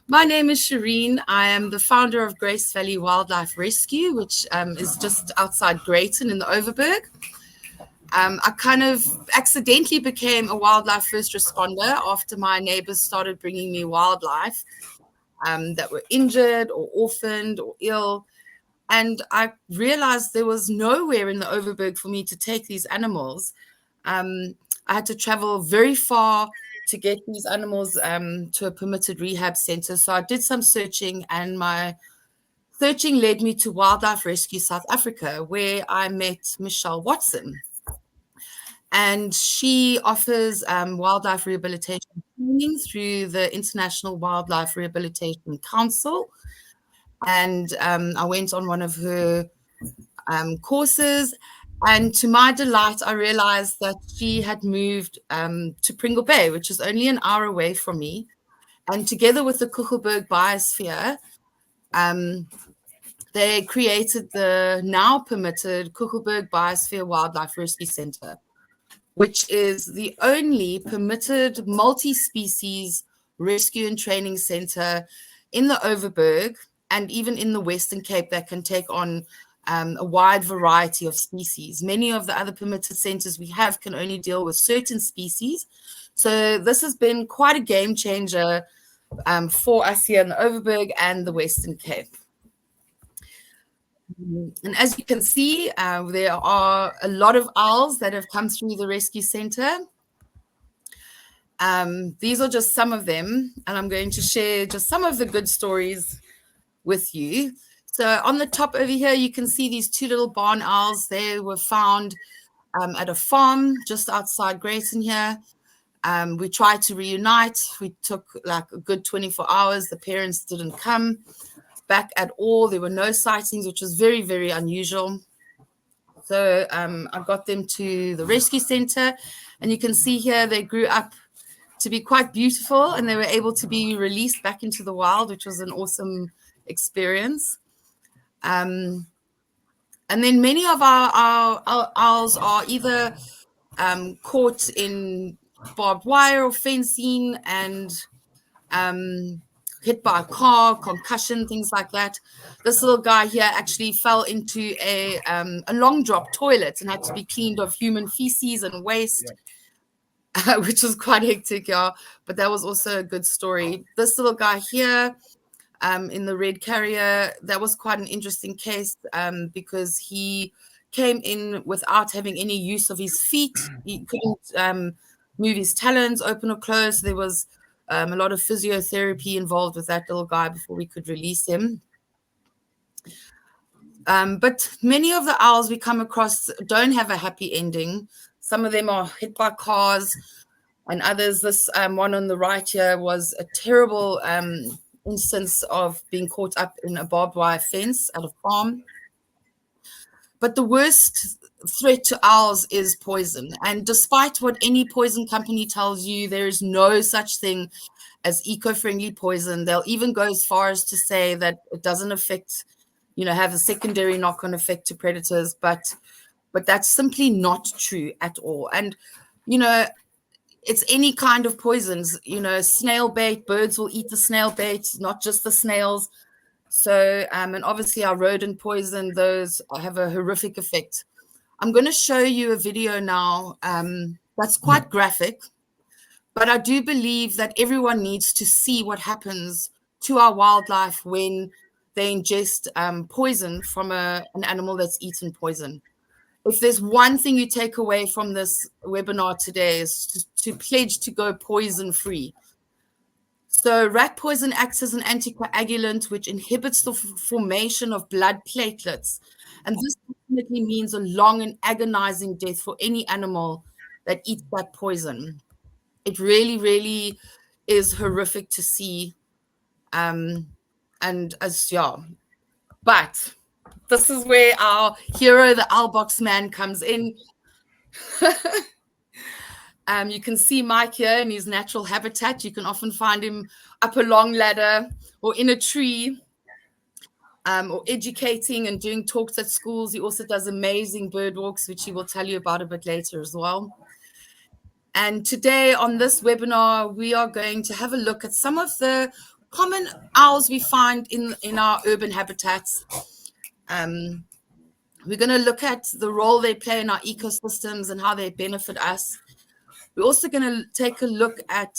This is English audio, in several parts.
My name is Shireen. I am the founder of Grace Valley Wildlife Rescue, which is just outside Greyton in the Overberg. I kind of accidentally became a wildlife first responder after my neighbors started bringing me wildlife that were injured or orphaned or ill. And I realized there was nowhere in the Overberg for me to take these animals. I had to travel very far to get these animals to a permitted rehab center. So I did some searching, and my searching led me to Wildlife Rescue South Africa, where I met Michelle Watson. And she offers wildlife rehabilitation training through the International Wildlife Rehabilitation Council. And I went on one of her courses. And to my delight, I realized that she had moved to Pringle Bay, which is only an hour away from me. And together with the Kuchelberg Biosphere, they created the now permitted Kuchelberg Biosphere Wildlife Rescue Center, which is the only permitted multi-species rescue and training center in the Overberg and even in the Western Cape that can take on a wide variety of species. Many of the other permitted centers we have can only deal with certain species. So this has been quite a game changer for us here in the Overberg and the Western Cape. And as you can see, there are a lot of owls that have come through the rescue center. These are just some of them, and I'm going to share just some of the good stories with you. So on the top over here, you can see these two little barn owls. They were found at a farm just outside Greyton here. We tried to reunite. We took like a good 24 hours. The parents didn't come back at all. There were no sightings, which was very, very unusual. So I got them to the rescue center, and you can see here they grew up to be quite beautiful, and they were able to be released back into the wild, which was an awesome experience. And then many of our owls are either caught in barbed wire or fencing and hit by a car, concussion, things like that. This little guy here actually fell into a long drop toilet and had to be cleaned of human feces and waste, which was quite hectic, yeah. But that was also a good story. This little guy here in the red carrier, that was quite an interesting case because he came in without having any use of his feet. He couldn't move his talons, open or close. There was a lot of physiotherapy involved with that little guy before we could release him. But many of the owls we come across don't have a happy ending. Some of them are hit by cars, and others, this one on the right here, was a terrible instance of being caught up in a barbed wire fence at a farm. But the worst threat to owls is poison. And despite what any poison company tells you, there is no such thing as eco-friendly poison. They'll even go as far as to say that it doesn't affect, have a secondary knock-on effect to predators, but that's simply not true at all. And, it's any kind of poisons, snail bait, birds will eat the snail bait, not just the snails. So, and obviously our rodent poison, those have a horrific effect. I'm going to show you a video now that's quite graphic, but I do believe that everyone needs to see what happens to our wildlife when they ingest poison from an animal that's eaten poison. If there's one thing you take away from this webinar today is to pledge to go poison free. So rat poison acts as an anticoagulant, which inhibits the formation of blood platelets. And this definitely means a long and agonizing death for any animal that eats that poison. It really, really is horrific to see. But this is where our hero, the owlbox man, comes in. You can see Mike here in his natural habitat. You can often find him up a long ladder or in a tree, or educating and doing talks at schools. He also does amazing bird walks, which he will tell you about a bit later as well. And today on this webinar, we are going to have a look at some of the common owls we find in our urban habitats. We're going to look at the role they play in our ecosystems and how they benefit us. We're also going to take a look at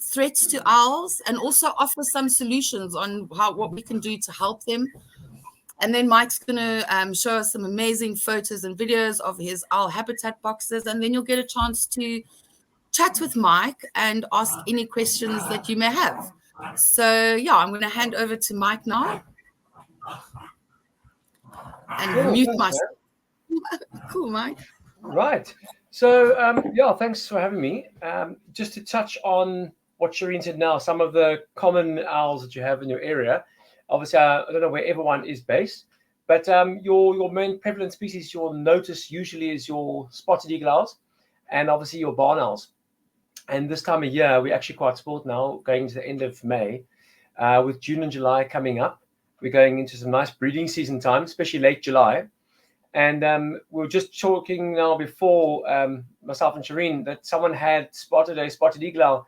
threats to owls and also offer some solutions on what we can do to help them. And then Mike's going to show us some amazing photos and videos of his owl habitat boxes. And then you'll get a chance to chat with Mike and ask any questions that you may have. So, yeah, I'm going to hand over to Mike now. And mute myself. Cool, Mike. Right. So, yeah, thanks for having me. Just to touch on what Shireen said now, some of the common owls that you have in your area. Obviously, I don't know where everyone is based, but your main prevalent species you'll notice usually is your spotted eagle owls and obviously your barn owls. And this time of year, we're actually quite spoiled now, going to the end of May, with June and July coming up. We're going into some nice breeding season time, especially late July. And we were just talking now before, myself and Shireen, that someone had spotted a spotted eagle owl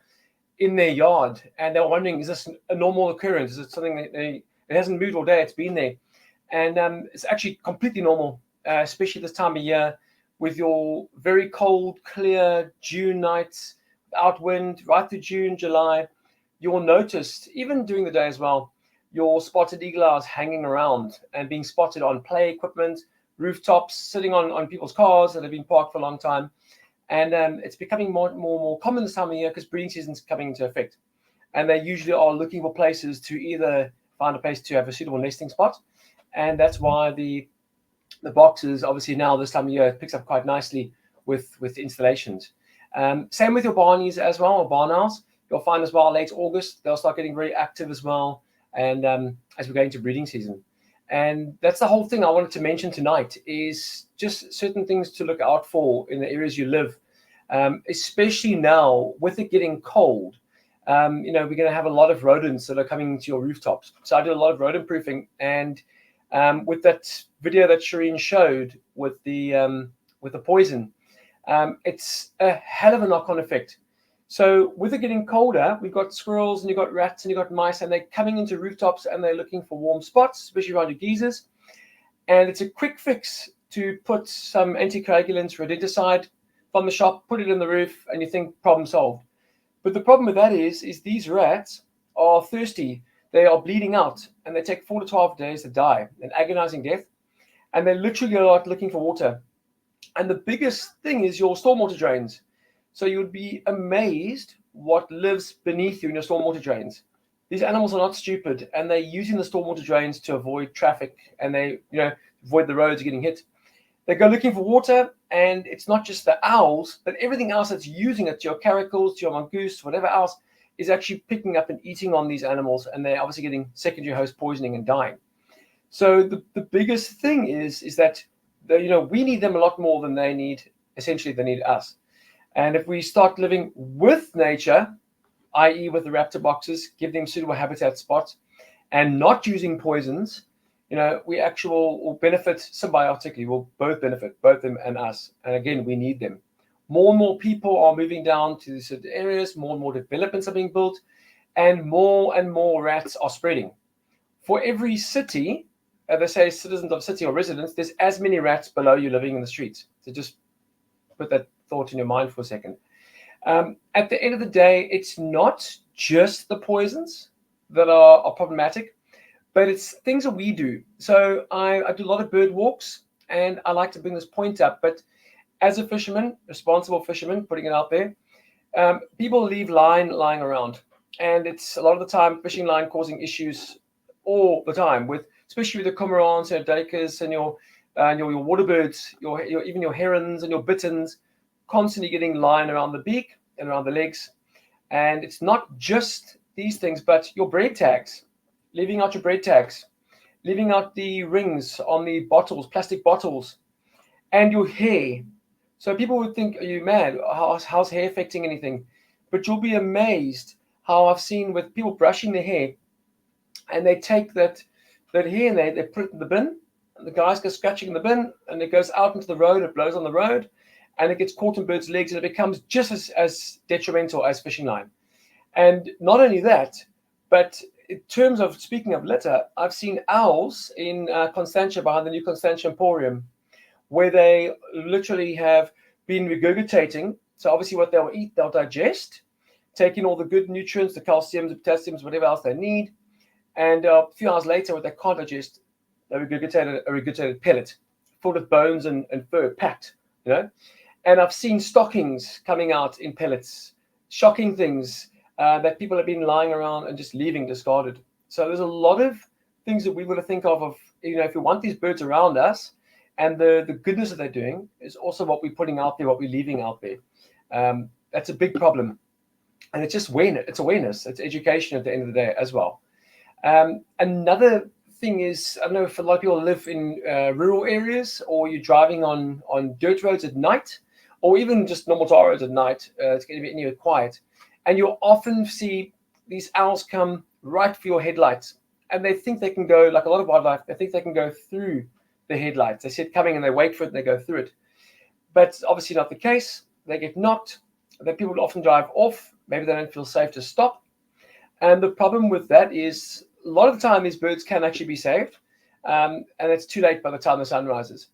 in their yard. And they were wondering, is this a normal occurrence? Is it something that it hasn't moved all day, it's been there? And it's actually completely normal, especially this time of year with your very cold, clear June nights, out wind, right through June, July. You'll notice, even during the day as well, your spotted eagle owls hanging around and being spotted on play equipment, rooftops, sitting on people's cars that have been parked for a long time. And it's becoming more common this time of year because breeding season is coming into effect. And they usually are looking for places to either find a place to have a suitable nesting spot. And that's why the boxes, obviously now this time of year, it picks up quite nicely with installations. Same with your barnies as well, or barn owls. You'll find as well late August, they'll start getting very active as well. And as we go into breeding season. And that's the whole thing I wanted to mention tonight is just certain things to look out for in the areas you live, especially now with it getting cold. We're going to have a lot of rodents that are coming to your rooftops. So I did a lot of rodent proofing, and with that video that Shireen showed with the poison, it's a hell of a knock-on effect. So with it getting colder, we've got squirrels and you've got rats and you've got mice, and they're coming into rooftops and they're looking for warm spots, especially around your geysers. And it's a quick fix to put some anticoagulants, rodenticide from the shop, put it in the roof, and you think problem solved. But the problem with that is these rats are thirsty. They are bleeding out, and they take 4 to 12 days to die, an agonizing death. And they literally go out looking for water. And the biggest thing is your stormwater drains. So you would be amazed what lives beneath you in your stormwater drains. These animals are not stupid, and they're using the stormwater drains to avoid traffic, and they, avoid the roads getting hit. They go looking for water, and it's not just the owls, but everything else that's using it, your caracals, to your mongoose, whatever else, is actually picking up and eating on these animals, and they're obviously getting secondary host poisoning and dying. So the biggest thing is that we need them a lot more than they need us. And if we start living with nature, i.e. with the raptor boxes, give them suitable habitat spots, and not using poisons, we actually will benefit symbiotically. We'll both benefit, both them and us. And again, we need them. More and more people are moving down to these certain areas. More and more developments are being built, and more rats are spreading. For every city, they say citizens of city or residents, there's as many rats below you living in the streets. So just put that thought in your mind for a second. At the end of the day, it's not just the poisons that are problematic, but it's things that we do. So I do a lot of bird walks, and I like to bring this point up. But as a fisherman, responsible fisherman, putting it out there, people leave line lying around, and it's a lot of the time fishing line causing issues all the time, especially with the cormorants and duikers and your water birds, even your herons and your bitterns, constantly getting line around the beak and around the legs. And it's not just these things, but your braid tags, leaving out your braid tags, leaving out the rings on the bottles, plastic bottles, and your hair. So people would think, are you mad? How's hair affecting anything? But you'll be amazed how I've seen with people brushing their hair, and they take that hair and they put it in the bin, and the guys go scratching in the bin, and it goes out into the road, it blows on the road, and it gets caught in birds' legs, and it becomes just as detrimental as fishing line. And not only that, but in terms of speaking of litter, I've seen owls in Constantia, behind the new Constantia Emporium, where they literally have been regurgitating. So obviously what they'll eat, they'll digest, take in all the good nutrients, the calciums, the potassiums, whatever else they need. And a few hours later, what they can't digest, they regurgitated a regurgitated pellet full of bones and fur packed, you know. And I've seen stockings coming out in pellets, shocking things that people have been lying around and just leaving discarded. So there's a lot of things that we want to think of, you know, if we want these birds around us, and the goodness that they're doing is also what we're putting out there, what we're leaving out there. That's a big problem. And it's just awareness. It's awareness. It's education at the end of the day as well. Another thing is, I don't know if a lot of people live in rural areas, or you're driving on dirt roads at night, or even just normal tar roads at night. It's going to be anywhere quiet. And you'll often see these owls come right for your headlights. And they think they can go, like a lot of wildlife, they think they can go through the headlights. They see it coming and they wait for it and they go through it. But it's obviously not the case. They get knocked. Then people often drive off. Maybe they don't feel safe to stop. And the problem with that is a lot of the time these birds can actually be saved. And it's too late by the time the sun rises.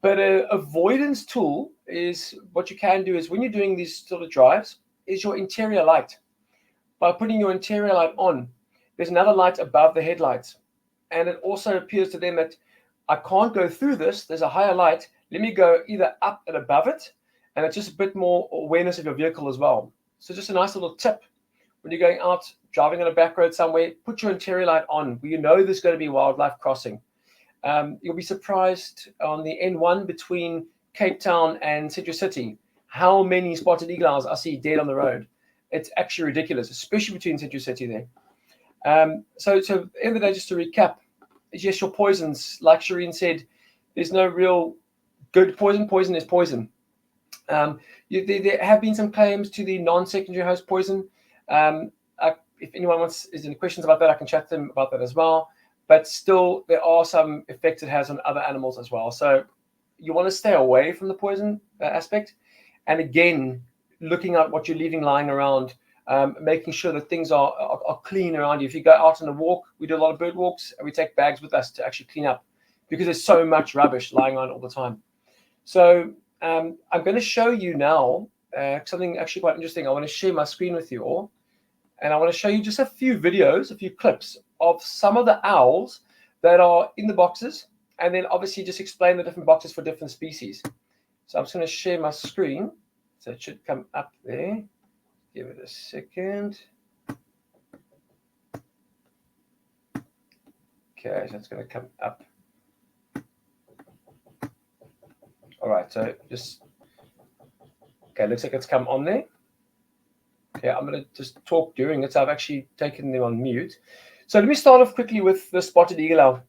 But an avoidance tool is what you can do is when you're doing these sort of drives is your interior light. By putting your interior light on, there's another light above the headlights. And it also appears to them that I can't go through this. There's a higher light. Let me go either up and above it. And it's just a bit more awareness of your vehicle as well. So just a nice little tip. When you're going out, driving on a back road somewhere, put your interior light on where you know there's going to be wildlife crossing. You'll be surprised on the N1 between Cape Town and Central City, how many spotted eagle owls I see dead on the road. It's actually ridiculous, especially between Central City there. So at the end of the day, just to recap, is yes, your poisons, like Shireen said, there's no real good poison. Poison is poison. There have been some claims to the non-secondary host poison. If anyone is any questions about that, I can chat to them about that as well. But still, there are some effects it has on other animals as well. So you want to stay away from the poison aspect. And again, looking at what you're leaving lying around, making sure that things are clean around you. If you go out on a walk, we do a lot of bird walks, and we take bags with us to actually clean up because there's so much rubbish lying around all the time. So I'm going to show you now something actually quite interesting. I want to share my screen with you all, and I want to show you just a few videos, a few clips of some of the owls that are in the boxes, and then obviously just explain the different boxes for different species. So I'm just going to share my screen. So it should come up there. Give it a second. Okay, so it's going to come up. All right, so just, okay, looks like it's come on there. Okay, I'm going to just talk during it. So I've actually taken them on mute. So let me start off quickly with the spotted eagle owl.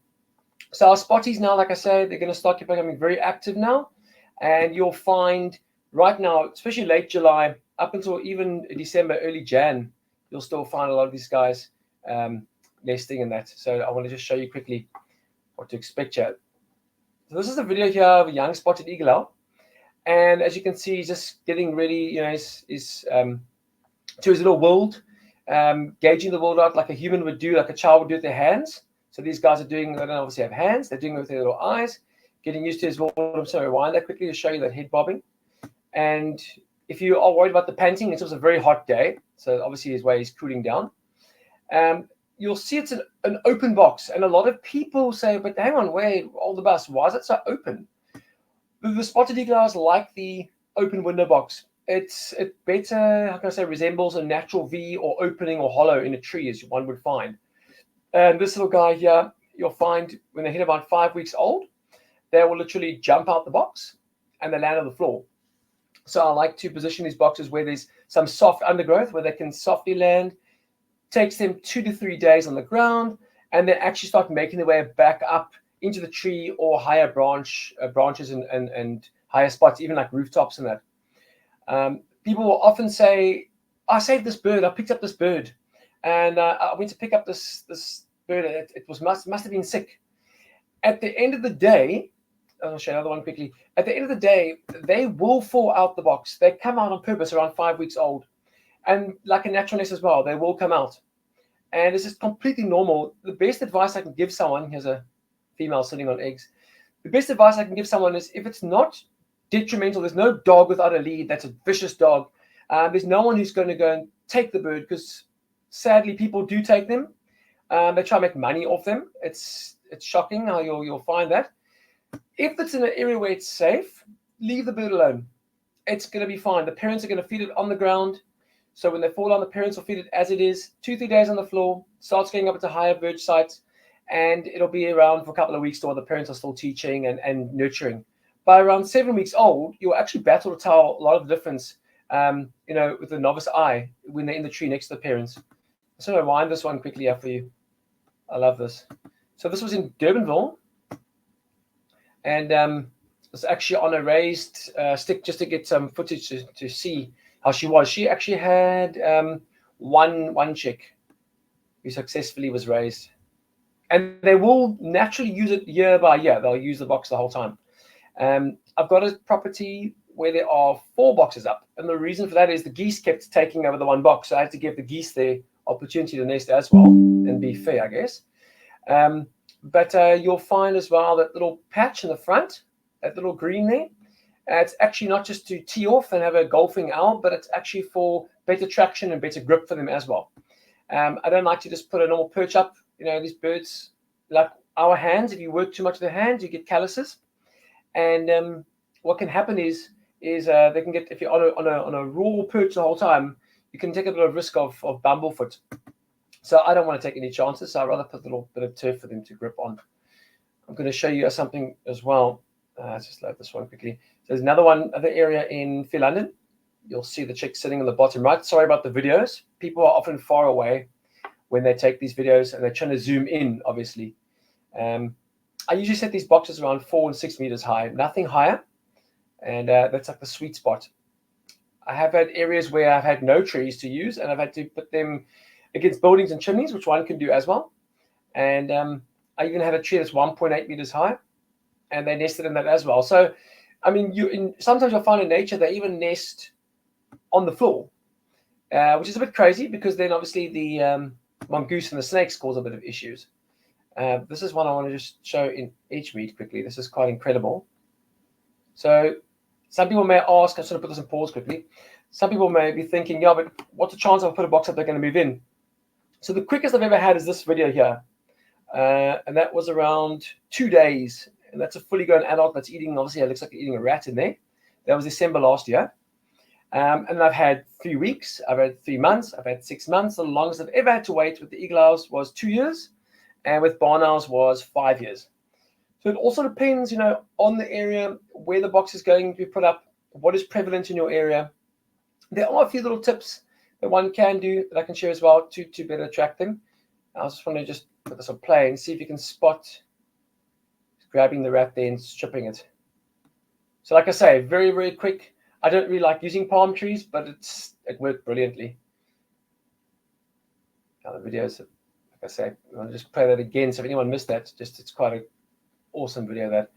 So our spotties now, like I said, they're going to start becoming very active now. And you'll find right now, especially late July, up until even December, early Jan, you'll still find a lot of these guys nesting in that. So I want to just show you quickly what to expect here. So this is a video here of a young spotted eagle owl. And as you can see, he's just getting ready, you know, to his little world, gauging the world out like a human would do, like a child would do with their hands. So these guys are doing, they don't obviously have hands, they're doing it with their little eyes, getting used to his world. I'm sorry, rewind that quickly to show you that head bobbing. And if you are worried about the panting, it's also a very hot day. So obviously his way is cooling down. You'll see it's an open box. And a lot of people say, but hang on, wait, hold the bus. Why is it so open? The spotted eagle owls like the open window box. It better, how can I say, resembles a natural V or opening or hollow in a tree as one would find. And this little guy here, you'll find when they hit about 5 weeks old, they will literally jump out the box and they land on the floor. So I like to position these boxes where there's some soft undergrowth where they can softly land. Takes them 2 to 3 days on the ground, and they actually start making their way back up into the tree or higher branches and higher spots, even like rooftops and that. People will often say, I saved this bird, I picked up this bird, and I went to pick up this bird, it must have been sick. At the end of the day, I'll show you another one quickly. At the end of the day, they will fall out the box. They come out on purpose around 5 weeks old. And like a natural nest as well, they will come out. And this is completely normal. The best advice I can give someone, here's a female sitting on eggs. The best advice I can give someone is if it's not detrimental, there's no dog without a lead that's a vicious dog. There's no one who's going to go and take the bird, because sadly people do take them. They try to make money off them. It's shocking how you'll find that. If it's in an area where it's safe, leave the bird alone. It's going to be fine. The parents are going to feed it on the ground. So when they fall down, the parents will feed it as it is, 2-3 days on the floor, starts getting up into higher bird sites, and it'll be around for a couple of weeks while the parents are still teaching and nurturing. By around 7 weeks old, you'll actually battle to tell a lot of the difference, with the novice eye when they're in the tree next to the parents. So I'm going to wind this one quickly up for you. I love this. So this was in Durbanville, and it's actually on a raised stick just to get some footage to see how she was. She actually had one chick who successfully was raised. And they will naturally use it year by year. They'll use the box the whole time. I've got a property where there are 4 boxes up. And the reason for that is the geese kept taking over the one box. So I had to give the geese the opportunity to nest as well and be fair, I guess. But you'll find as well that little patch in the front, that little green there, it's actually not just to tee off and have a golfing owl, but it's actually for better traction and better grip for them as well. I don't like to just put a normal perch up. These birds, like our hands, if you work too much with the hands, you get calluses. And what can happen is they can get, if you're on a raw perch the whole time, you can take a little risk of bumblefoot. So I don't want to take any chances. So I'd rather put a little bit of turf for them to grip on. I'm going to show you something as well. Let's just load this one quickly. So there's another area in Fair London. You'll see the chick sitting on the bottom right. Sorry about the videos. People are often far away when they take these videos, and they're trying to zoom in, obviously. I usually set these boxes around 4 and 6 meters high, nothing higher. And that's like the sweet spot. I have had areas where I've had no trees to use, and I've had to put them against buildings and chimneys, which one can do as well. And I even had a tree that's 1.8 meters high, and they nested in that as well. So, I mean, sometimes you'll find in nature they even nest on the floor, which is a bit crazy, because then obviously the mongoose and the snakes cause a bit of issues. This is one I want to just show in H-Mead quickly. This is quite incredible. So some people may ask, I should have put this in pause quickly. Some people may be thinking, yeah, but what's the chance I'll put a box up they're going to move in? So the quickest I've ever had is this video here. And that was around 2 days. And that's a fully grown adult that's eating, obviously it looks like eating a rat in there. That was December last year. And I've had 3 weeks, I've had 3 months, I've had 6 months. The longest I've ever had to wait with the eagle owls was 2 years. And with barn owls was 5 years. So it also depends, on the area, where the box is going to be put up, what is prevalent in your area. There are a few little tips that one can do that I can share as well to better attract them. I just want to just put this on play and see if you can spot grabbing the rat there and stripping it. So like I say, very, very quick. I don't really like using palm trees, but it worked brilliantly. Now the videos, like I say, I'll just play that again. So if anyone missed that, it's quite an awesome video. That,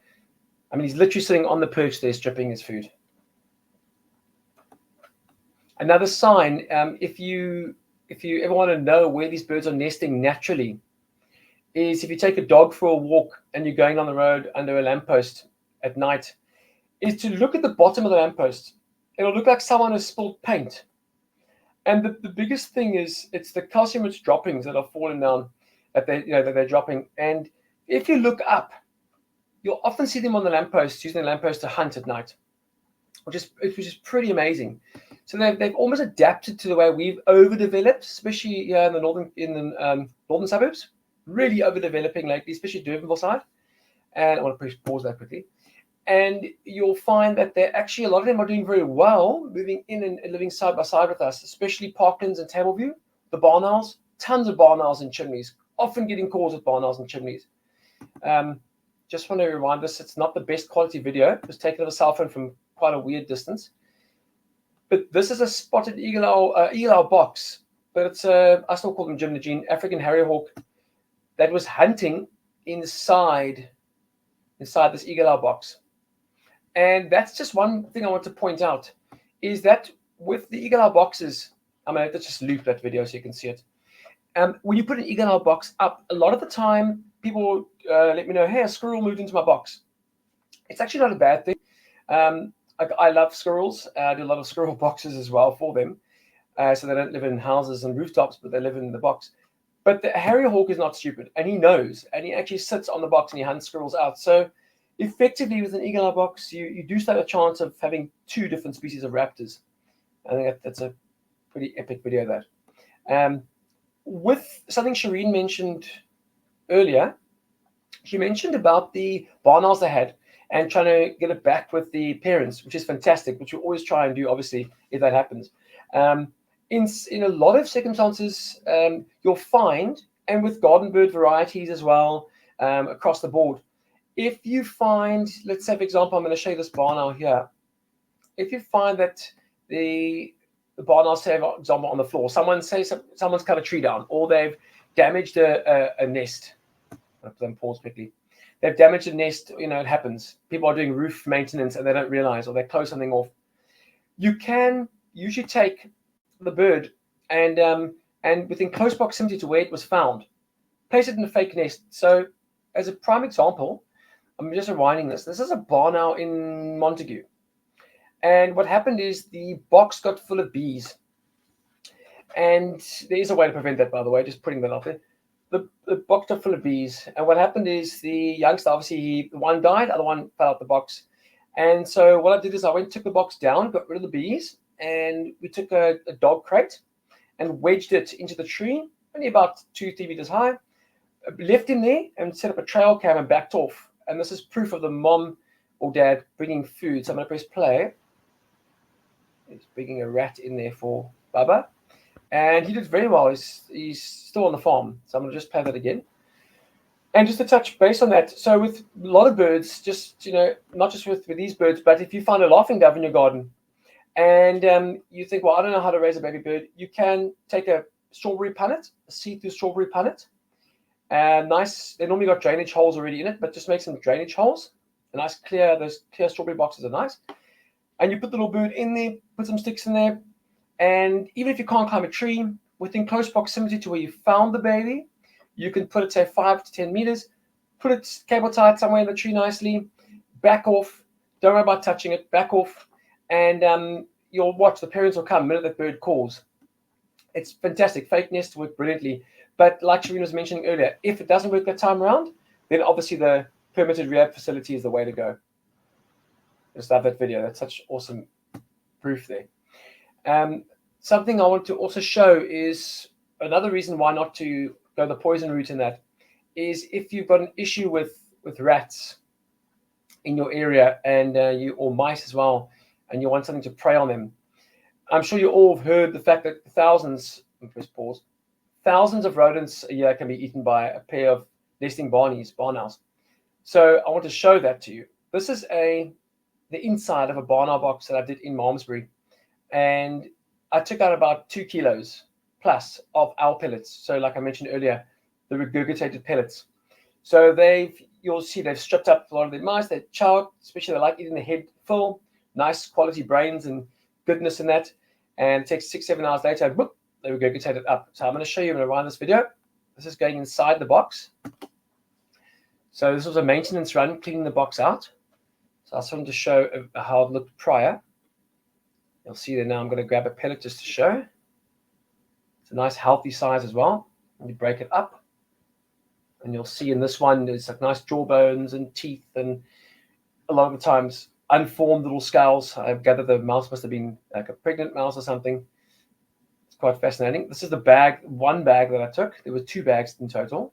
I mean, he's literally sitting on the perch there, stripping his food. Another sign, if you ever want to know where these birds are nesting naturally, is if you take a dog for a walk and you're going on the road under a lamppost at night, is to look at the bottom of the lamppost. It'll look like someone has spilled paint. And the biggest thing is it's the calcium-rich droppings that are falling down that they're dropping. And if you look up, you'll often see them on the lamppost, using the lamppost to hunt at night, which is pretty amazing. So they've almost adapted to the way we've overdeveloped, especially here in the northern suburbs. Really overdeveloping lately, especially Durbanville side. And I want to pause that quickly. And you'll find that a lot of them are doing very well, moving in and living side by side with us, especially Parklands and Tableview, the barn owls, tons of barn owls and chimneys, often getting calls with barn owls and chimneys. Just want to remind us, it's not the best quality video. It was taken with a cell phone from quite a weird distance. But this is a spotted eagle owl box, but it's I still call them Jim the Gene, African harrier-hawk, that was hunting inside this eagle owl box. And that's just one thing I want to point out, is that with the eagle owl boxes, I'm going to just loop that video so you can see it. When you put an eagle owl box up, a lot of the time people let me know, hey, a squirrel moved into my box. It's actually not a bad thing. I love squirrels. I do a lot of squirrel boxes as well for them. So they don't live in houses and rooftops, but they live in the box. But the harrier hawk is not stupid, and he knows, and he actually sits on the box and he hunts squirrels out. So effectively, with an eagle owl box, you do stand a chance of having 2 different species of raptors. I think that's a pretty epic video, that. With something Shireen mentioned earlier, she mentioned about the barn owls they had and trying to get it back with the parents, which is fantastic, which we always try and do, obviously, if that happens. In a lot of circumstances, you'll find, and with garden bird varieties as well, across the board, if you find, let's say, for example, I'm going to show you this barn owl here. If you find that the barn owl, say, for example, on the floor, someone's cut a tree down, or they've damaged a nest. I'll put them pause quickly. They've damaged a nest, it happens. People are doing roof maintenance and they don't realize, or they close something off. You can usually take the bird and within close proximity to where it was found, place it in a fake nest. So as a prime example, I'm just rewinding this. This is a barn owl in Montague. And what happened is the box got full of bees. And there is a way to prevent that, by the way, just putting that out there. The box got full of bees. And what happened is the youngster, obviously, one died, the other one fell out the box. And so what I did is I took the box down, got rid of the bees, and we took a dog crate and wedged it into the tree, only about 2-3 meters high, left him there and set up a trail cam and backed off. And this is proof of the mom or dad bringing food. So I'm going to press play. He's bringing a rat in there for Bubba. And he did very well. He's still on the farm. So I'm going to just play that again. And just to touch base on that, so with a lot of birds, just, not just with these birds, but if you find a laughing dove in your garden and you think, well, I don't know how to raise a baby bird, you can take a strawberry punnet, a see-through strawberry punnet. Nice, they normally got drainage holes already in it, but just make some drainage holes. Those clear strawberry boxes are nice. And you put the little bird in there, put some sticks in there, and even if you can't climb a tree, within close proximity to where you found the baby, you can put it, say, 5 to 10 meters, put it cable tied somewhere in the tree nicely, back off, don't worry about touching it, back off, and you'll watch, the parents will come the minute that bird calls. It's fantastic. Fake nests work brilliantly. But like Shireen was mentioning earlier, if it doesn't work that time around, then obviously the permitted rehab facility is the way to go. Just love that video. That's such awesome proof there. Something I want to also show is another reason why not to go the poison route in that is if you've got an issue with rats in your area and or mice as well, and you want something to prey on them. I'm sure you all have heard the fact that thousands of rodents a year can be eaten by a pair of nesting barn owls. So I want to show that to you. This is the inside of a barn owl box that I did in Malmesbury, and I took out about 2 kilos plus of owl pellets. So like I mentioned earlier, the regurgitated pellets. So you'll see they've stripped up a lot of their mice. They chow, especially they like eating the head full, nice quality brains and goodness in that. And it takes 6-7 hours later, boop, they regurgitate it up. So I'm going to show you when I run this video. This is going inside the box. So this was a maintenance run, cleaning the box out. So I just wanted to show how it looked prior. You'll see that now I'm going to grab a pellet just to show. It's a nice healthy size as well. And you break it up. And you'll see in this one, there's like nice jawbones and teeth and a lot of the times unformed little skulls. I've gathered the mouse must have been like a pregnant mouse or something. It's quite fascinating. This is the one bag that I took. There were 2 bags in total.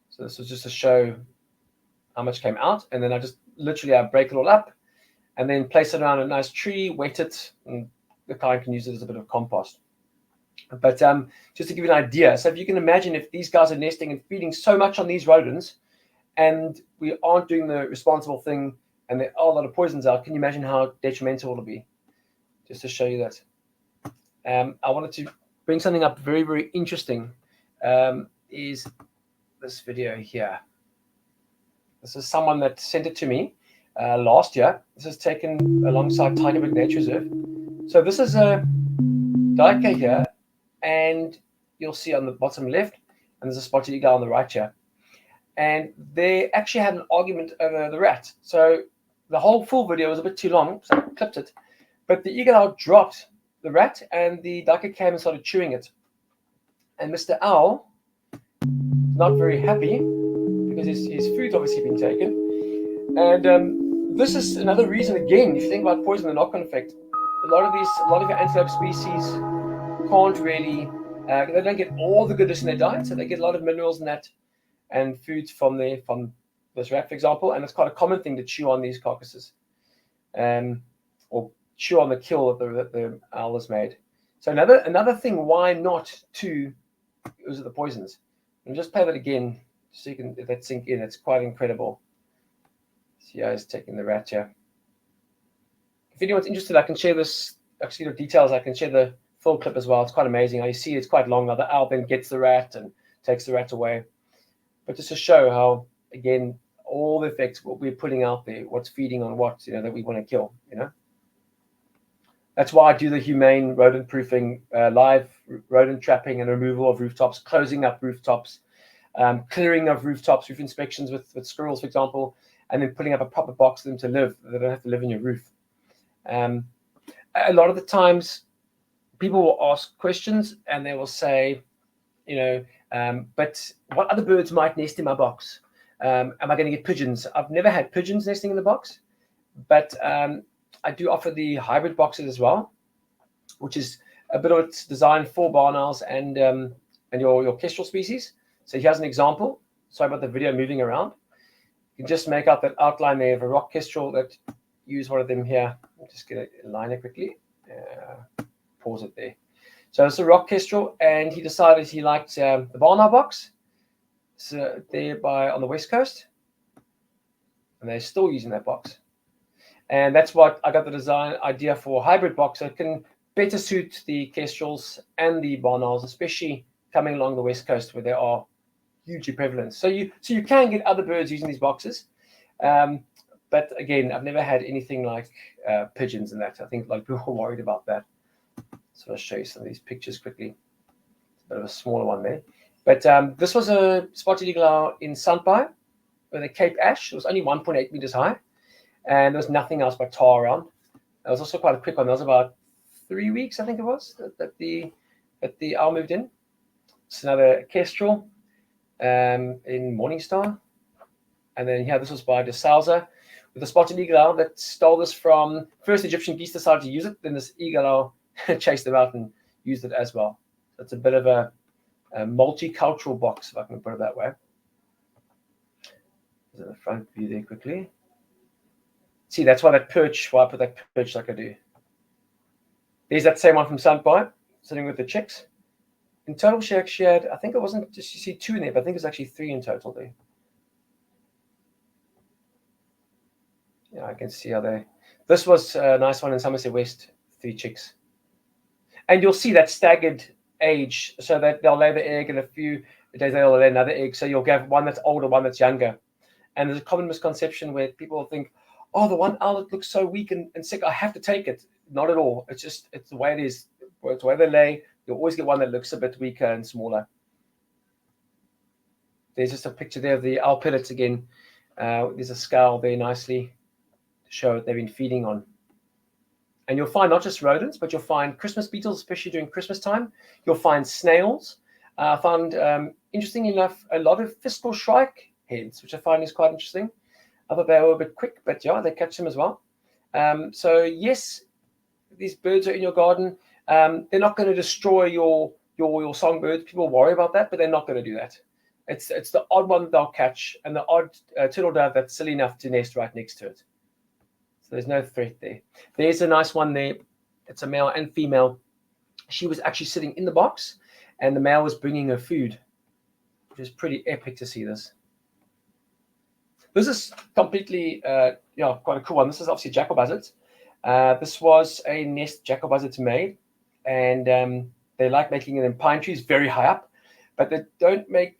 So this was just to show how much came out. And then I break it all up and then place it around a nice tree, wet it, and the client can use it as a bit of compost. But just to give you an idea, so if you can imagine if these guys are nesting and feeding so much on these rodents and we aren't doing the responsible thing and there are a lot of poisons out, can you imagine how detrimental it'll be? Just to show you that. I wanted to bring something up very, very interesting, is this video here. This is someone that sent it to me last year. This is taken alongside Tigerbrook Nature Reserve. So this is a duiker here, and you'll see on the bottom left, and there's a spotted eagle on the right here. And they actually had an argument over the rat. So the whole full video was a bit too long, so I clipped it. But the eagle owl dropped the rat, and the duiker came and started chewing it. And Mr. Owl, not very happy, because his food's obviously been taken. And this is another reason, again, if you think about poison, the knock-on effect, a lot of your antelope species can't really, they don't get all the goodness in their diet, so they get a lot of minerals in that and foods from this rat, for example, and it's quite a common thing to chew on these carcasses, or chew on the kill that the owl has made. So another thing why not to use the poisons. And just play that again so you can let that sink in. It's quite incredible. See how he's taking the rat here. If anyone's interested, I can share this. Actually, the details. I can share the full clip as well. It's quite amazing. You see, it's quite long. Now the owl then gets the rat and takes the rat away. But just to show how, again, all the effects, what we're putting out there, what's feeding on what, that we want to kill, That's why I do the humane rodent proofing, live rodent trapping and removal of rooftops, closing up rooftops, clearing of rooftops, roof inspections with squirrels, for example, and then putting up a proper box for them to live. They don't have to live in your roof. A lot of the times, people will ask questions and they will say, but what other birds might nest in my box? Am I going to get pigeons? I've never had pigeons nesting in the box, but I do offer the hybrid boxes as well, which is a bit of it's designed for barn owls and your kestrel species. So here's an example. Sorry about the video moving around. You can just make out that outline there of a rock kestrel that use one of them here. I'll just get a line it quickly. Pause it there. So it's a rock kestrel, and he decided he liked the barn owl box. So there on the west coast, and they're still using that box. And that's what I got the design idea for hybrid box. So it can better suit the kestrels and the barn owls, especially coming along the west coast where they are hugely prevalent. So you can get other birds using these boxes. But again, I've never had anything like pigeons and that. I think like people are worried about that. So I'll show you some of these pictures quickly. It's a bit of a smaller one there. But this was a spotted eagle owl in Sandpaai with a Cape Ash. It was only 1.8 meters high. And there was nothing else but tar around. It was also quite a quick one. That was about 3 weeks, I think it was, that the owl moved in. It's another kestrel in Morningstar. And then this was by De Souza with a spotted eagle owl that stole this from, first Egyptian geese decided to use it, then this eagle owl chased them out and used it as well. So it's a bit of a multicultural box, if I can put it that way. There's the front view there quickly. See, that's why I put that perch like I do. There's that same one from Sandpaai, sitting with the chicks. In total, she actually had, I think it wasn't just, you see 2 in there, but I think it's actually 3 in total there. Yeah, I can see how this was a nice one in Somerset West, 3 chicks. And you'll see that staggered age, so that they'll lay the egg, and a few days later they'll lay another egg. So you'll get one that's older, one that's younger. And there's a common misconception where people think, oh, the one owl that looks so weak and sick, I have to take it. Not at all. It's the way it is. It's the way they lay. You'll always get one that looks a bit weaker and smaller. There's just a picture there of the owl pellets again. There's a skull there nicely to show what they've been feeding on. And you'll find not just rodents, but you'll find Christmas beetles, especially during Christmas time. You'll find snails. I found, interestingly enough, a lot of fiscal shrike heads, which I find is quite interesting. I thought they were a bit quick, but yeah, they catch them as well. So yes, these birds are in your garden. They're not going to destroy your songbirds. People worry about that, but they're not going to do that. It's the odd one that they'll catch, and the odd turtle dove that's silly enough to nest right next to it. So there's no threat there. There's a nice one there. It's a male and female. She was actually sitting in the box, and the male was bringing her food, which is pretty epic to see this. This is completely, quite a cool one. This is obviously jackal buzzards. This was a nest jackal buzzards made, and they like making it in pine trees very high up, but they don't make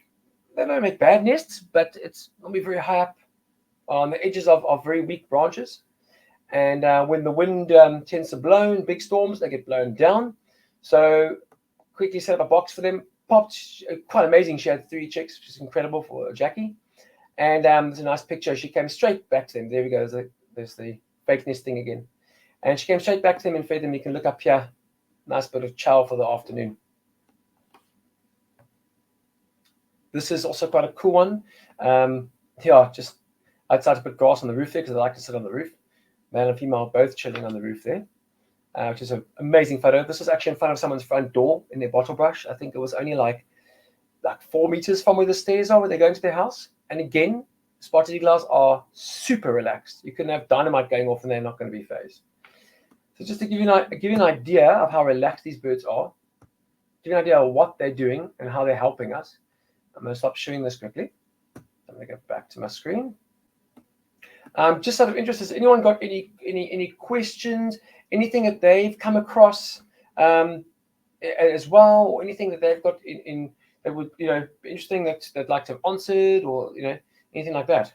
bad nests, but it's normally very high up on the edges of very weak branches. And when the wind tends to blow in big storms, they get blown down. So quickly set up a box for them, popped, quite amazing. She had 3 chicks, which is incredible for Jackie. And there's a nice picture. She came straight back to them. There we go. There's the fake nest thing again. And she came straight back to them and fed them. You can look up here. Nice bit of chow for the afternoon. This is also quite a cool one. Yeah, just I decided to put grass on the roof there because I like to sit on the roof. Male and female both chilling on the roof there, which is an amazing photo. This was actually in front of someone's front door in their bottle brush. I think it was only like 4 meters from where the stairs are, where they're going to their house. And again, spotted eagle owls are super relaxed. You can have dynamite going off and they're not going to be phased. So just to give you an idea of how relaxed these birds are, give you an idea of what they're doing and how they're helping us. I'm going to stop showing this quickly. I'm going to go back to my screen. Just out of interest, has anyone got any questions? Anything that they've come across as well, or anything that they've got in that would be interesting that they'd like to have answered, or anything like that?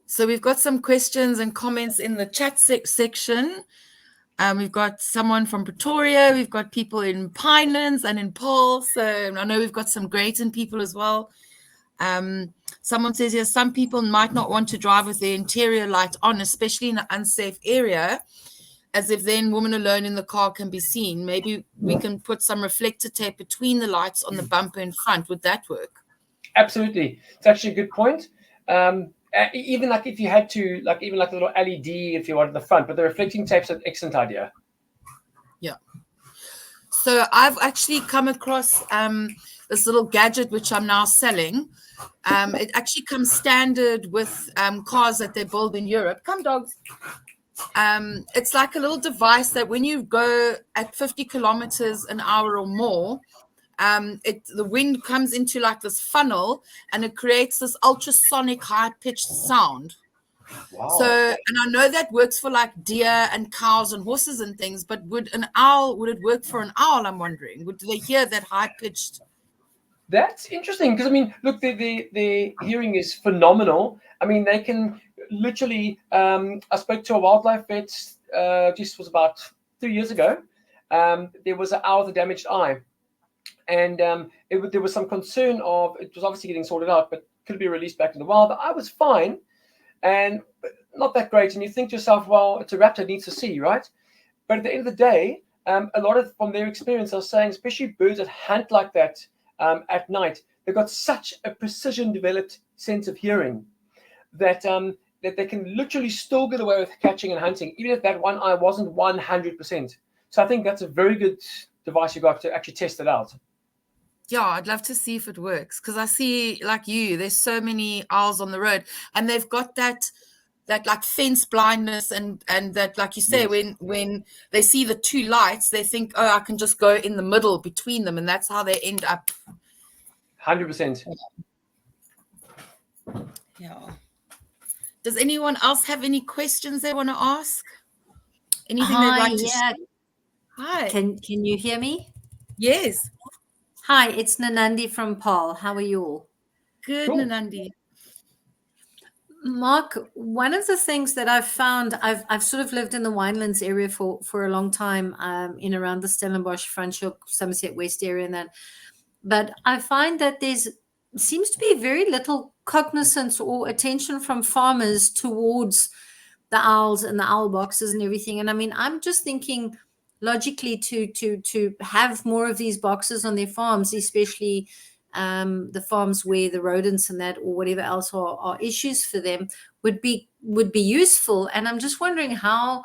So we've got some questions and comments in the chat section. We've got someone from Pretoria. We've got people in Pinelands and in Paul. So I know we've got some Greyton people as well. Someone says here, some people might not want to drive with their interior light on, especially in an unsafe area, as if then woman alone in the car can be seen. Maybe we can put some reflector tape between the lights on the bumper in front. Would that work? Absolutely. It's actually a good point. Even like if you had to, even like a little LED if you wanted the front, but the reflecting tape's an excellent idea. Yeah. So I've actually come across this little gadget which I'm now selling. It actually comes standard with cars that they build in Europe. Come, dogs. It's like a little device that when you go at 50 kilometers an hour or more, the wind comes into like this funnel and it creates this ultrasonic high-pitched sound. Wow. So, and I know that works for like deer and cows and horses and things, but would it work for an owl? I'm wondering, do they hear that high-pitched? That's interesting because, I mean, look, the hearing is phenomenal. I mean, they can literally, I spoke to a wildlife vet, just was about 3 years ago. There was an owl with a damaged eye. And there was some concern of it was obviously getting sorted out, but could it be released back in the wild? I was fine and not that great. And you think to yourself, well, it's a raptor, it needs to see, right? But at the end of the day, a lot of from their experience are saying, especially birds that hunt like that at night, they've got such a precision developed sense of hearing that that they can literally still get away with catching and hunting, even if that one eye wasn't 100%. So I think that's a very good device you got to actually test it out. Yeah, I'd love to see if it works because I see, like you, there's so many owls on the road, and they've got that like fence blindness, and that, like you say, Yes. when they see the two lights, they think, oh, I can just go in the middle between them, and that's how they end up. 100%. Yeah. Does anyone else have any questions they want to ask? Anything they'd like to share? Hi. Can you hear me? Yes. Hi, it's Nanandi from Paul. How are you all? Good, Cool. Nanandi. Mark, one of the things that I've found, I've sort of lived in the Winelands area for a long time, in around the Stellenbosch, Franschhoek, Somerset West area and that. But I find that seems to be very little cognizance or attention from farmers towards the owls and the owl boxes and everything. And I mean, I'm just thinking logically to have more of these boxes on their farms, especially the farms where the rodents and that or whatever else are issues for them, would be useful. And I'm just wondering how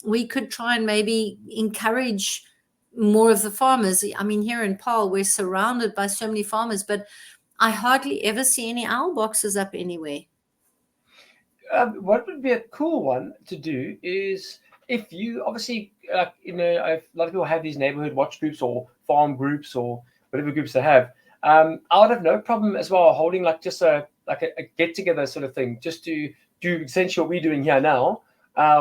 we could try and maybe encourage more of the farmers. I mean, here in Paarl, we're surrounded by so many farmers, but I hardly ever see any owl boxes up anywhere. What would be a cool one to do is, if you obviously, a lot of people have these neighborhood watch groups or farm groups or whatever groups they have. I would have no problem as well holding like just a get together sort of thing, just to do essentially what we're doing here now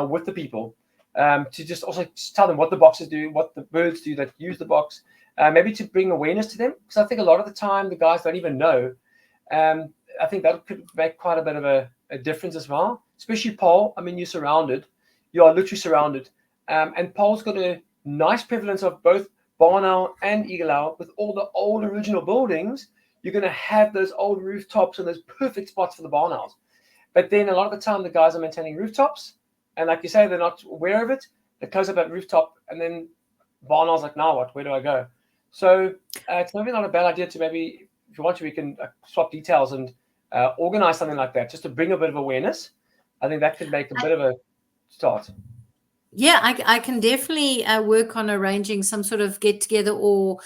with the people, to just also tell them what the boxes do, what the birds do that use the box, maybe to bring awareness to them, because I think a lot of the time the guys don't even know. I think that could make quite a bit of a difference as well, especially Paul. I mean, you're surrounded. You are literally surrounded. And Pole's got a nice prevalence of both barn owl and eagle owl. With all the old original buildings, you're going to have those old rooftops and those perfect spots for the barn owls. But then a lot of the time, the guys are maintaining rooftops, and like you say, they're not aware of it. They close up that rooftop, and then barn owls like, now what? Where do I go? So it's maybe not a bad idea to maybe, if you want to, we can swap details and organize something like that just to bring a bit of awareness. I think that could make a bit of a start. Yeah, I can definitely work on arranging some sort of get together, or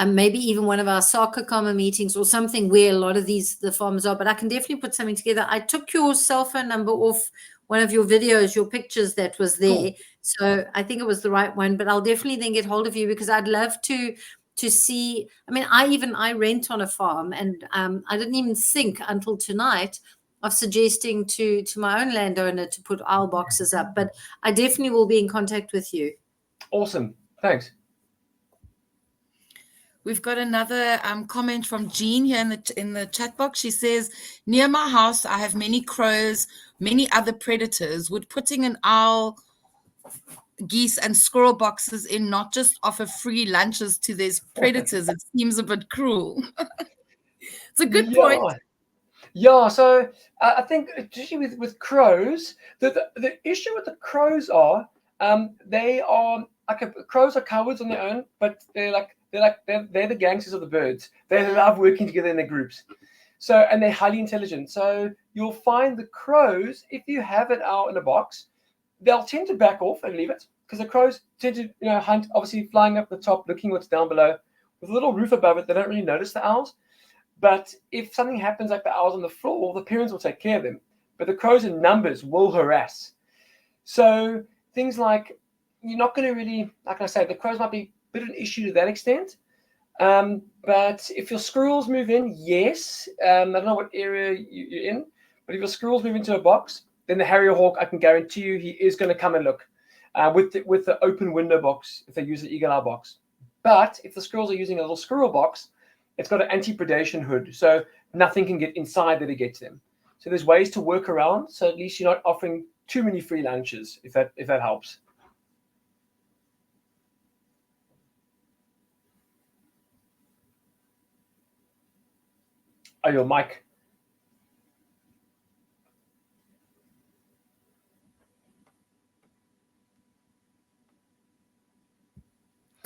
maybe even one of our soccer comma meetings or something where a lot of the farmers are. But I can definitely put something together. I took your cell phone number off one of your videos, your pictures that was there. Cool. So I think it was the right one. But I'll definitely then get hold of you, because I'd love to see. I mean, I rent on a farm, and I didn't even think until tonight of suggesting to my own landowner to put owl boxes up, but I definitely will be in contact with you. Awesome. Thanks. We've got another comment from Jean here in the chat box. She says, near my house, I have many crows, many other predators. Would putting an owl, geese and squirrel boxes in not just offer free lunches to these predators? It seems a bit cruel. It's a good point. Yeah, so I think especially with crows, the issue with the crows are they are crows are cowards on their own, but they're the gangsters of the birds. They love working together in their groups. So, and they're highly intelligent. So you'll find the crows, if you have an owl in a box, they'll tend to back off and leave it, because the crows tend to hunt, obviously flying up the top, looking what's down below. With a little roof above it, they don't really notice the owls. But if something happens like the owls on the floor, the parents will take care of them. But the crows in numbers will harass. So things like, you're not going to really, like I say, the crows might be a bit of an issue to that extent. But if your squirrels move in, yes. I don't know what area you're in, but if your squirrels move into a box, then the harrier hawk, I can guarantee you, he is going to come and look with the open window box if they use the eagle owl box. But if the squirrels are using a little squirrel box, it's got an anti-predation hood, so nothing can get inside there to get to them. So there's ways to work around, so at least you're not offering too many free lunches, if that helps. Oh, your mic.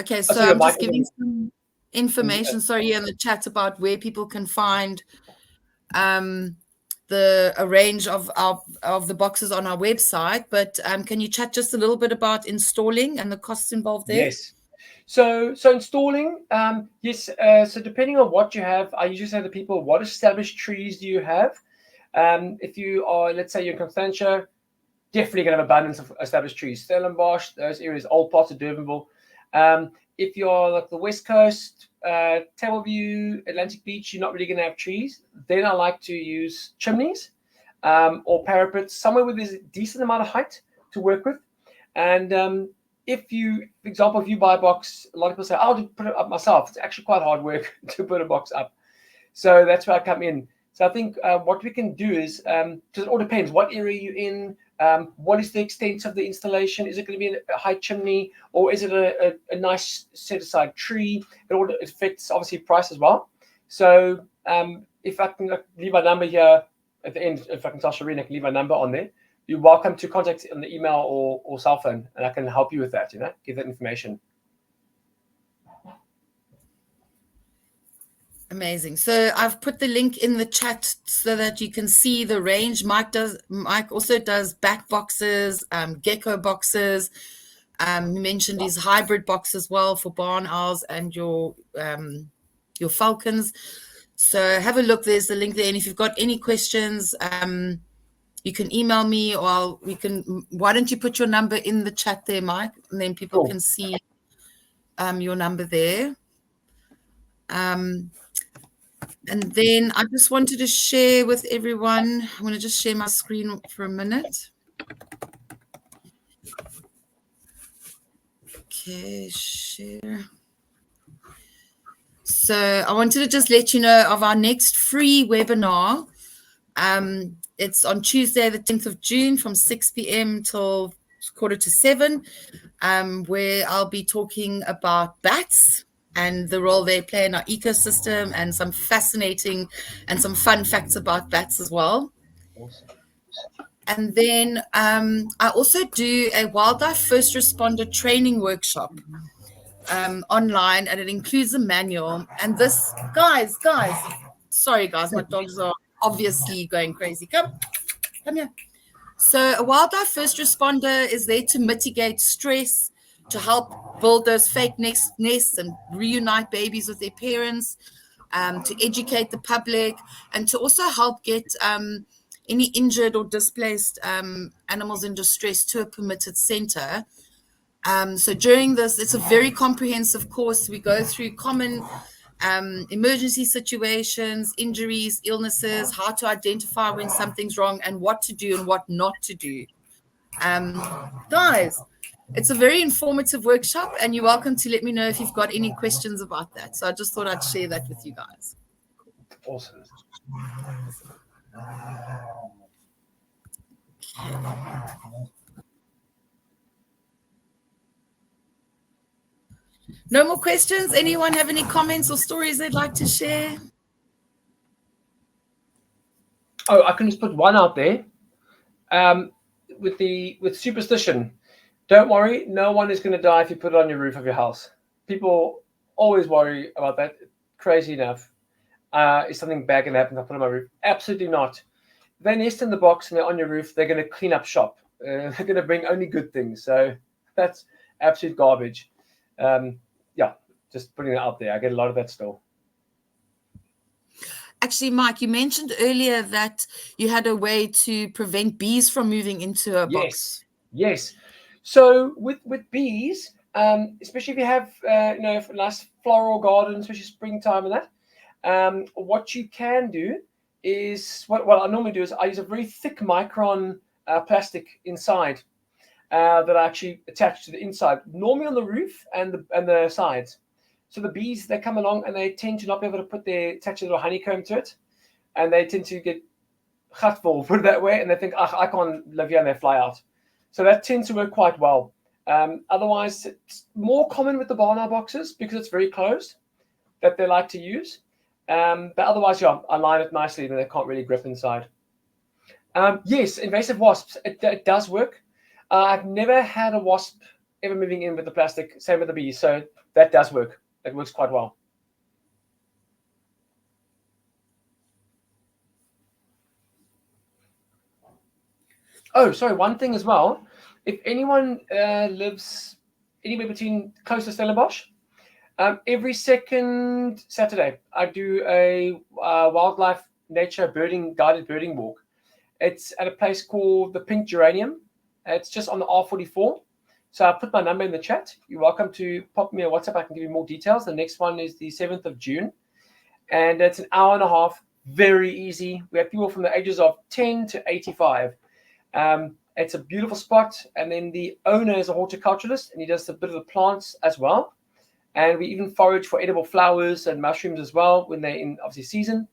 Okay, so I'm just giving some information, sorry, in the chat about where people can find a range of the boxes on our website. But can you chat just a little bit about installing and the costs involved there? Yes. So installing, yes. So depending on what you have, I usually say to people, what established trees do you have? If you are, let's say you're in Constantia, definitely going to have abundance of established trees. Stellenbosch, those areas, old parts of Durbanville. If you're like the West Coast, Tableview, Atlantic Beach, you're not really going to have trees. Then I like to use chimneys or parapets, somewhere where there's a decent amount of height to work with. And if you, for example, if you buy a box, a lot of people say, I'll put it up myself. It's actually quite hard work to put a box up. So that's where I come in. So I think what we can do is, because it all depends, what area you're in, what is the extent of the installation? Is it going to be a high chimney, or is it a nice set-aside tree? It affects, obviously, price as well. So if I can leave my number here at the end, if I can tell Shireen, I can leave my number on there. You're welcome to contact on the email or cell phone, and I can help you with that, give that information. Amazing. So I've put the link in the chat so that you can see the range. Mike also does back boxes, gecko boxes. He mentioned his hybrid box as well for barn owls and your falcons. So have a look. There's the link there. And if you've got any questions, you can email me, or why don't you put your number in the chat there, Mike? And then people can see your number there. And then I just wanted to share with everyone. I'm going to just share my screen for a minute. Okay, share. So I wanted to just let you know of our next free webinar. It's on Tuesday, the 10th of June from 6 p.m. till 6:45, where I'll be talking about bats and the role they play in our ecosystem, and some fascinating and some fun facts about bats as well. Awesome. And then I also do a wildlife first responder training workshop online, and it includes a manual. And this, guys, sorry guys, my dogs are obviously going crazy. Come here. So a wildlife first responder is there to mitigate stress, to help build those fake nests and reunite babies with their parents, to educate the public, and to also help get any injured or displaced animals in distress to a permitted center. So during this, it's a very comprehensive course. We go through common emergency situations, injuries, illnesses, how to identify when something's wrong, and what to do and what not to do. Guys, it's a very informative workshop, and you're welcome to let me know if you've got any questions about that. So I just thought I'd share that with you guys. Awesome. No more questions? Anyone have any comments or stories they'd like to share? Oh, I can just put one out there. With superstition, don't worry, no one is going to die if you put it on your roof of your house. People always worry about that. Crazy enough. Is something bad going to happen if I put it on my roof? Absolutely not. If they nest in the box and they're on your roof, they're going to clean up shop. They're going to bring only good things. So that's absolute garbage. Yeah, just putting it out there. I get a lot of that still. Actually, Mike, you mentioned earlier that you had a way to prevent bees from moving into a box. Yes. So with bees, especially if you have a nice floral garden, especially springtime and that, what you can do is what I normally do is I use a very thick micron plastic inside that I actually attach to the inside, normally on the roof and the sides. So the bees, they come along and they tend to not be able to attach a little honeycomb to it, and they tend to get gutful, put it that way, and they think, I can't live here, and they fly out. So that tends to work quite well. Otherwise, it's more common with the barn owl boxes because it's very closed that they like to use. But otherwise, yeah, I line it nicely, then they can't really grip inside. Yes, invasive wasps, it does work. I've never had a wasp ever moving in with the plastic, same with the bees, so that does work. It works quite well. Oh, sorry, one thing as well. If anyone lives anywhere between close to Stellenbosch, every second Saturday, I do a wildlife nature guided birding walk. It's at a place called the Pink Geranium. It's just on the R44. So I put my number in the chat. You're welcome to pop me a WhatsApp. I can give you more details. The next one is the 7th of June. And it's an hour and a half. Very easy. We have people from the ages of 10 to 85. It's a beautiful spot. And then the owner is a horticulturalist, and he does a bit of the plants as well. And we even forage for edible flowers and mushrooms as well when they're in, obviously, season.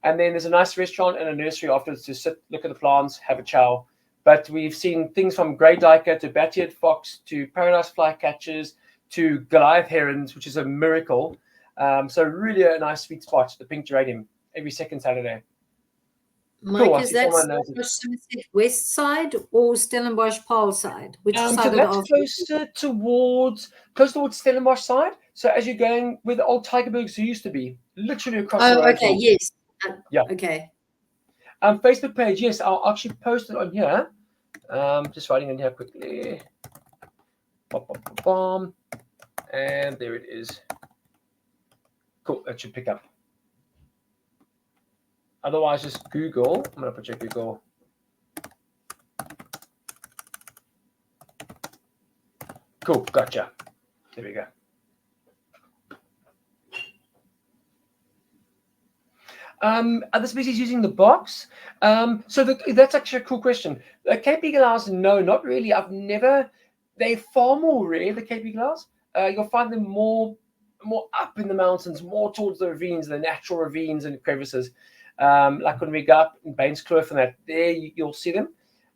And then there's a nice restaurant and a nursery afterwards to sit, look at the plants, have a chow. But we've seen things from grey duiker to bat-eared fox to paradise flycatchers to Goliath herons, which is a miracle. So really a nice sweet spot, the Pink Geranium, every second Saturday. Mike, cool. Is that Stellenbosch west side or Stellenbosch Paarl side? Which side so that's closer towards Stellenbosch side. So as you're going where the old Tigerberg Zoo used to be, literally across the road. Okay, yes. Yeah. Okay. Facebook page, yes, I'll actually post it on here. Just writing in here quickly. And there it is. Cool, that should pick up. Otherwise, just Google. I'm going to put your Google. Cool, gotcha. There we go. Other species using the box. So that's actually a cool question. The Cape Eagle owls, no, not really. They're far more rare, the Cape Eagle owls. You'll find them more up in the mountains, more towards the ravines, the natural ravines and crevices. Like when we go up in Baines Kloof and that, there you'll see them.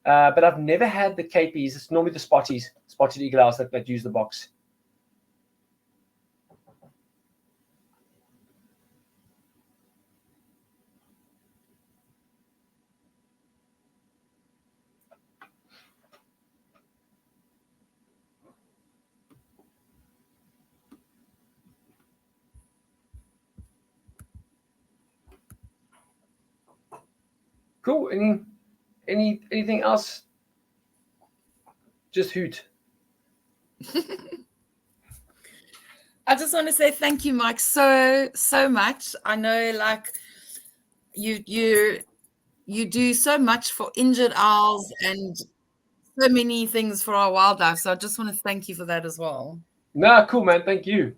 But I've never had the KPs. It's normally the spotted eagle owls that use the box. Cool. Anything else? Just hoot. I just want to say thank you, Mike, so much. I know, like, you do so much for injured owls and so many things for our wildlife. So I just want to thank you for that as well. Nah, cool, man. Thank you.